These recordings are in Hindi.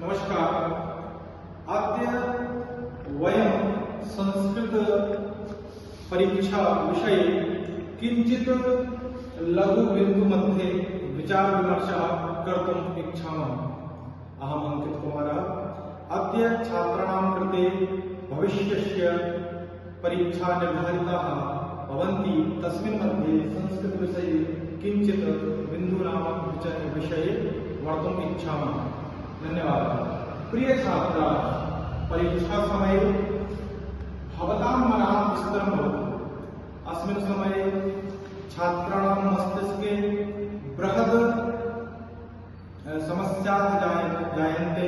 नमस्कार। अद्य वयं संस्कृत परीक्षा विषये किंचित लघु बिंदु मध्ये विचार विमर्शः कर्तुम् इच्छामः। अहम् अंकित कुमारः। अद्य छात्राणां कृते भविष्यस्य परीक्षा निर्धारिताः भवन्ति, तस्मिन् मध्ये संस्कृत विषये किंचित बिन्दूनां विषये वक्तुम् इच्छामः। धन्यवादः। प्रिय छात्राः, परीक्षा समये भवतां मनः स्थिरं भवतु। अस्मिन् समये छात्राणां मस्तिष्के बृहत् समस्याः जायन्ते,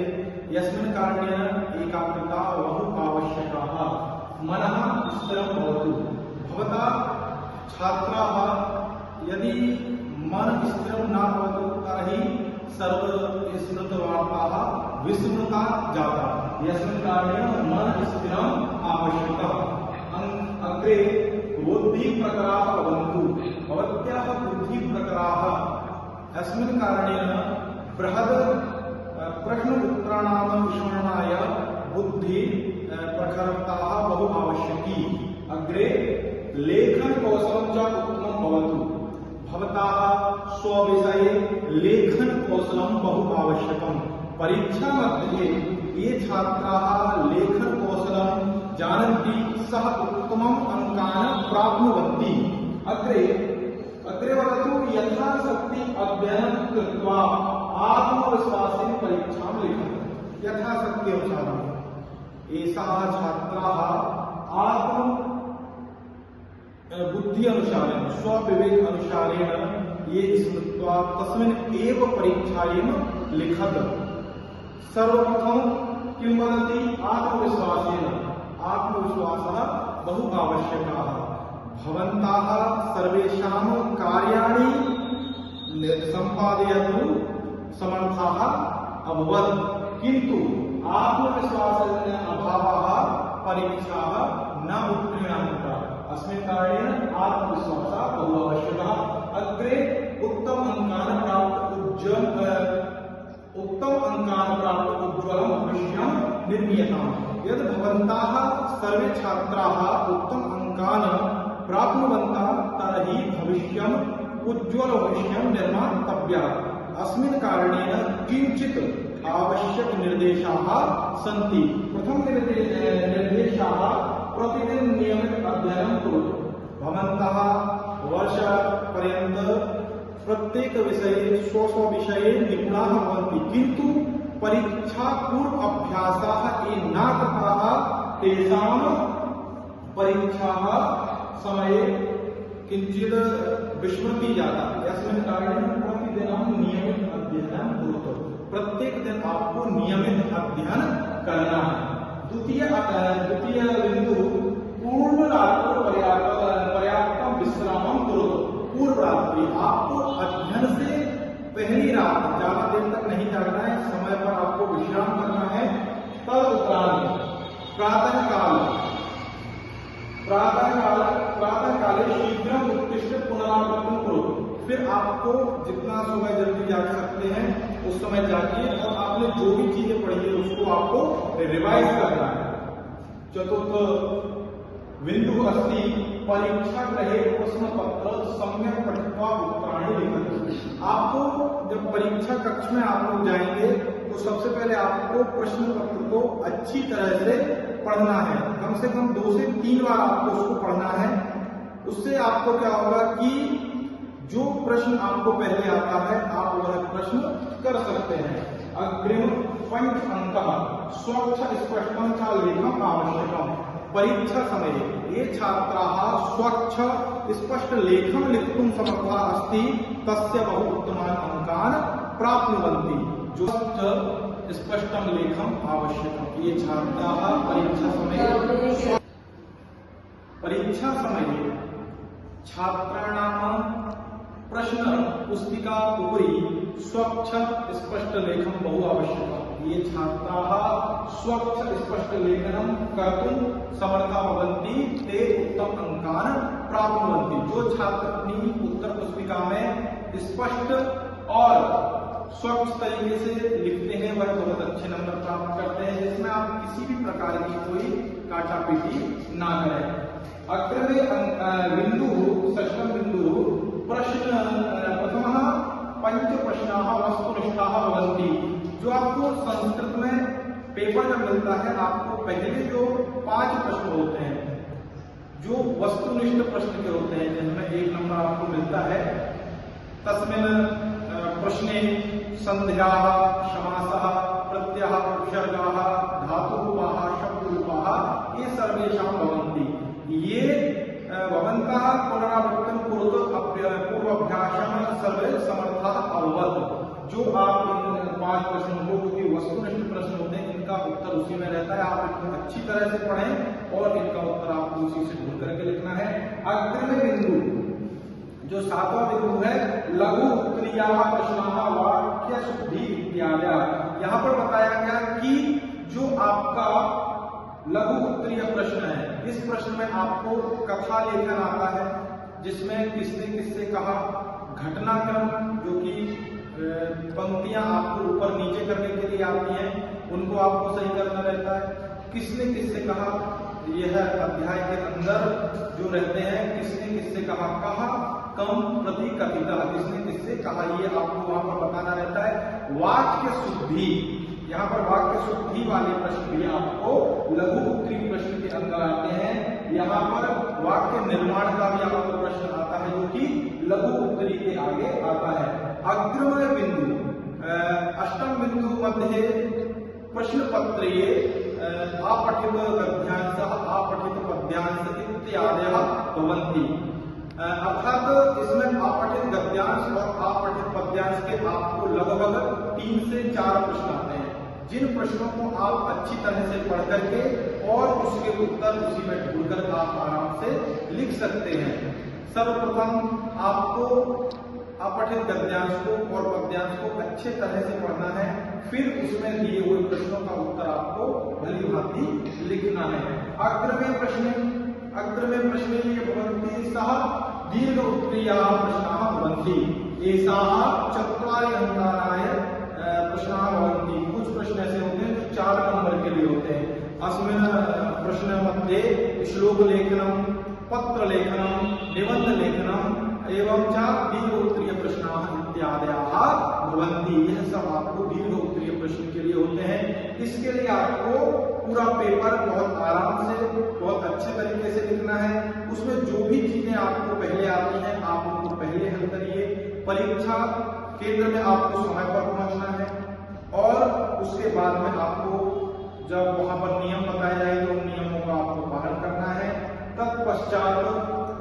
यस्मिन् कारणेन एकाग्रता बहु आवश्यकाः। मनः स्थिरं भवतु। भवता छात्राः यदि मन स्थिरं न भवतु तर्हि सर्वस्मृतवार्ताः विस्मृता जाता, यस्मिन् कारणेन मन स्थिरम् आवश्यकः। अग्रे बुद्धिप्रखराः भवन्तु। भवत्याः बुद्धिप्रखराः अस्मिन् कारणेन बृहद् प्रश्न उत्तराणां विश्लेषणाय बुद्धि प्रखरताः बहु आवश्यकी। अग्रे लेखनकौशलं च उत्तमं भवतु। भवताः स्वविषये लेखनकौशलं बहु आवश्यकं। परीक्षा मध्ये ये छात्राः लेखनकौशलं जानन्ति सः उत्तमम् अंकान् प्राप्नुवन्ति। अग्रे वदतु, यथाशक्ति अध्ययनं कृत्वा आत्मविश्वासेन परीक्षां लिखन्तु। यथाशक्ति अनुसारम् एषः छात्राः आत्म बुद्धि अनुसारेण स्वविवेक अनुसारेण ये स्मृत्वा तस्मिन् एव परीक्षायां लिखत। सर्वप्रथमं किं वदति? आत्मविश्वासेन। आत्मविश्वासः बहु आवश्यकः। भवन्तः सर्वेषां कार्याणि सम्पादयितुं समर्थाः अभवन्, किन्तु आत्मविश्वासस्य अभावः परीक्षाः न उत्तीर्णाः। अस्मिन् कारणेन आत्मविश्वासः बहु आवश्यकः। अग्रे उत्तम अंकान् प्राप्त उज्ज्वलं भविष्यं निर्मीयताम्। यदि भवन्तः सर्वे छात्राः उत्तम अंकान् प्राप्नुवन्तः तर्हि भविष्यम् उज्ज्वल भविष्यं निर्मातव्यः। अस्मिन् कारणेन किञ्चित् आवश्यक निर्देशाः सन्ति। प्रथम निर्देशाः: प्रतिदिन नियमित अध्ययनं करोतु। भवन्तः वर्षपर्यन्तं प्रत्येक विषये स्व विषये निपुणाः भवन्ति, किन्तु परीक्षा पूर्व अभ्यासाः ये न कृताः तेषां परीक्षाः समये किञ्चित् विस्मृतिः जाता। यस्मिन् कारणेन प्रतिदिनं नियमित अध्ययनं करोतु। प्रत्येक दिन आपको नियमित अध्ययन करना है। द्वितीय बिंदु: पूर्ण रात्रि पर्याप्त विश्राम करो। पूर्व रात्रि आपको अध्ययन से पहली रात ज्यादा देर तक नहीं जागना है, समय पर आपको विश्राम करना है। तदुपरांत प्रातःकाले शीघ्र उत्तिष्ठ पुनरावृत्ति करो। फिर आपको जितना सुबह जल्दी जाग सकते हैं उस समय जागिए और आपने जो भी चीजें पढ़ी है उसको आपको रिवाइज करना है। चतुर्थ बिंदु अस्ति: परीक्षा गृहे प्रश्न पत्र सम्यक पठित्वा उत्तराणि लिखन्तु। आपको जब परीक्षा कक्ष में आप लोग जाएंगे तो सबसे पहले आपको प्रश्न पत्र को अच्छी तरह से पढ़ना है। कम से कम 2 से 3 बार आपको उसको पढ़ना है। उससे आपको क्या होगा कि जो प्रश्न आपको पहले आता है आप वह प्रश्न कर सकते हैं। अग्रिम पंच अंकः स्वच्छ स्पष्टं च लेखनम् आवश्यकम्। परीक्षा समये ये छात्राः स्वच्छ स्पष्ट लेखनं लिखितुं समर्थाः अस्ति तस्य बहु उत्तमान् अंकान् प्राप्नुवन्ति। जो स्पष्टं लेखनम् आवश्यकम्। ये छात्राः परीक्षा समये छात्राणां प्रश्न पुस्तिका उपरि स्वच्छ स्पष्ट लेखनं बहु आवश्यकम्। ये छात्राः स्वच्छ स्पष्ट लेखनं कर्तुं समर्थाः भवन्ति ते उत्तम अंकान् प्राप्नुवन्ति। जो छात्र अपनी उत्तर पुस्तिका में स्पष्ट और स्वच्छ तरीके से लिखते हैं वह बहुत अच्छे नंबर प्राप्त करते हैं, जिसमें आप किसी भी प्रकार की कोई काटापीटी ना करें। अग्रे बिंदु षष्ठम बिंदु प्रश्न प्रथम पंच प्रश्न वस्तुनिष्ठा भवन्ति। जो आपको संस्कृत में पेपर जब मिलता है, आपको पहले जो 5 प्रश्न होते हैं जो वस्तुनिष्ठ प्रश्न के होते हैं, जिनमें 1 नंबर आपको मिलता है, तस्मिन् प्रश्ने संध्याः समासः प्रत्ययः उपसर्गाः धातुरूपाः शब्दरूपाः ये सर्वेषां भवन्ति। ये भवन्तः पुनरावृत्तं कुरुत पूर्वाभ्यासं सर्वे समर्थः अभवत्। जो आप इन 5 प्रश्नों को, क्योंकि वस्तुनिष्ठ प्रश्न होते हैं, इनका उत्तर उसी में रहता है, आप इनको अच्छी तरह से पढ़ें और इनका उत्तर आपको उसी से ढूंढ करके लिखना है। अग्रिम बिंदु जो 7वां बिंदु है, लघु उत्तरीयाः प्रश्नाः वाक्य शुद्धि इत्यादि। यहाँ पर बताया गया कि जो आपका लघु उत्तरीय प्रश्न है, इस प्रश्न में आपको कथा लेखन आता है, जिसमें किसने किससे कहा, घटनाक्रम जो कि पंक्तियां आपको ऊपर नीचे करने के लिए आती हैं, उनको आपको सही करना रहता है। किसने किससे कहा, यह अध्याय के अंदर जो रहते हैं, किसने किससे कहा, कम प्रति कथिता, किसने किससे कहा, ये आपको वहां पर बताना रहता है। वाक्य शुद्धि, यहाँ पर वाक्य शुद्धि वाले प्रश्न भी आपको लघु उत्तरीय प्रश्न के अंदर आते हैं। यहाँ पर वाक्य निर्माण का भी आपको प्रश्न आता है, जो कि लघु उत्तरीय के आगे आता है। अग्रिम बिंदु अष्टम बिंदु मध्ये प्रश्न पत्रे अपठित गद्यांश अपठित पद्यांश इत्यादि भवन्ति। अर्थात इसमें अपठित गद्यांश और अपठित पद्यांश के आपको लगभग 3 से 4 प्रश्न आते हैं, जिन प्रश्नों को आप अच्छी तरह से पढ़ करके और उसके उत्तर उसी में ढूंढकर आप आराम से लिख सकते हैं। सर्वप्रथम आपको अपठित गद्यांश को और पद्यांश को अच्छे तरह से पढ़ना है, फिर उसमें दिए हुए प्रश्नों का उत्तर आपको भली भांति लिखना है। अग्रिमे प्रश्ने ये भवन्ति सः दीर्घ उत्तरीयाः प्रश्नाः भवन्ति। एषाः 4 अंकानाय प्रश्नाः भवन्ति। कुछ प्रश्न ऐसे होते हैं जो 4 नंबर के लिए होते हैं। अस्मिन् प्रश्न मध्ये श्लोक लेखनम, पत्र लेखनम, निबंध लेखनम एवं दीर्घ उत्तरीय प्रश्नाः इत्यादयः भवन्ति। यह सब आपको दीर्घ उत्तरीय प्रश्न के लिए होते हैं। इसके लिए आपको पूरा पेपर बहुत आराम से, बहुत अच्छे तरीके से लिखना है। उसमें जो भी चीजें आपको पहले आती हैं, आप उनको पहले हल करिए। परीक्षा केंद्र में आपको समय पर पहुंचना है और उसके बाद में आपको जब वहां पर नियम बताए जाएंगे, उन नियमों का आपको पालन करना है। तत्पश्चात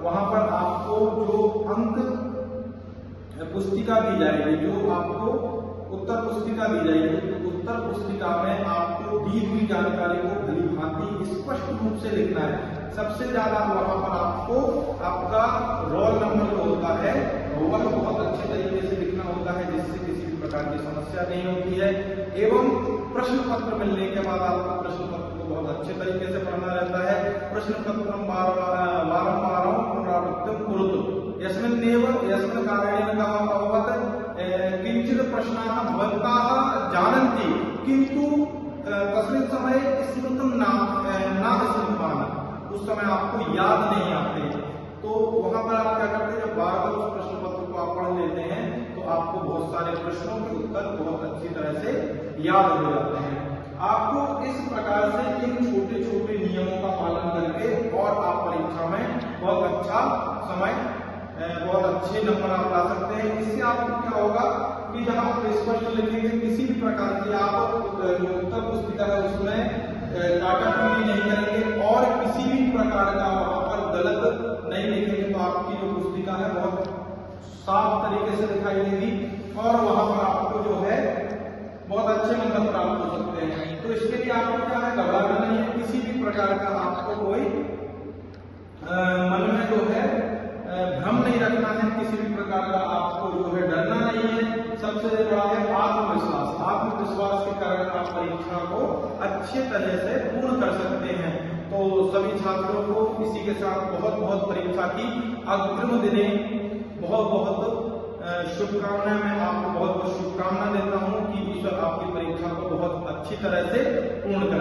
वहां पर आपको जो अंक पुस्तिका दी जाएगी, जो आपको उत्तर पुस्तिका दी जाएगी, तो उत्तर पुस्तिका में आपको दी हुई जानकारी को भली भांति स्पष्ट रूप से लिखना है। सबसे ज्यादा वहां पर आपको आपका रोल नंबर जो होता है वह बहुत अच्छे तरीके से लिखना होता है, जिससे किसी भी प्रकार की समस्या नहीं होती है। एवं प्रश्न पत्र मिलने के बाद आपको प्रश्न पत्र को बहुत अच्छे तरीके से पढ़ना रहता है। प्रश्न पत्र वारंवार पुनरावृत्तं कुरुत यस्मिन्नेव यस्मिन् कारणेन किंचित प्रश्नाः भवन्तः जानन्ति किंतु तस्मिन् समये स्मृतं न स्मृतवान्, उस समय आपको याद नहीं आते, तो वहां पर आप क्या करते हैं, जब बार-बार उस प्रश्न पत्र को आप पढ़ लेते हैं तो आपको बहुत सारे प्रश्नों के उत्तर बहुत अच्छी तरह से याद हो जाते हैं। आपको इस प्रकार से इन छोटे छोटे नियमों का पालन करके और आप परीक्षा में बहुत अच्छा समय, बहुत अच्छे नंबर आप ला सकते हैं। इससे आपको क्या होगा कि जब आप स्पष्ट लिखेंगे, किसी भी प्रकार की आप जो उत्तर पुस्तिका है उसमें काटापीटी नहीं करेंगे और किसी भी प्रकार का वहां पर गलत नहीं लिखेंगे, तो आपकी जो पुस्तिका है बहुत साफ तरीके से दिखाई देगी और वहां पर आपको जो है बहुत अच्छे नंबर प्राप्त हो सकते हैं। तो इसके लिए आपको क्या है, घबराना नहीं है, किसी भी प्रकार का आपको कोई मन में जो है भ्रम नहीं रखना है, किसी भी प्रकार का आपको जो है डरना नहीं है। सबसे बड़ा है आत्मविश्वास। आत्मविश्वास के कारण आप परीक्षा को अच्छे तरह से पूर्ण कर सकते हैं। तो सभी छात्रों को इसी के साथ बहुत बहुत परीक्षा की अग्रिम दिने बहुत बहुत शुभकामनाएं, मैं आपको बहुत बहुत शुभकामना देता हूं कि ईश्वर आपकी परीक्षा को बहुत अच्छी तरह से पूर्ण करें।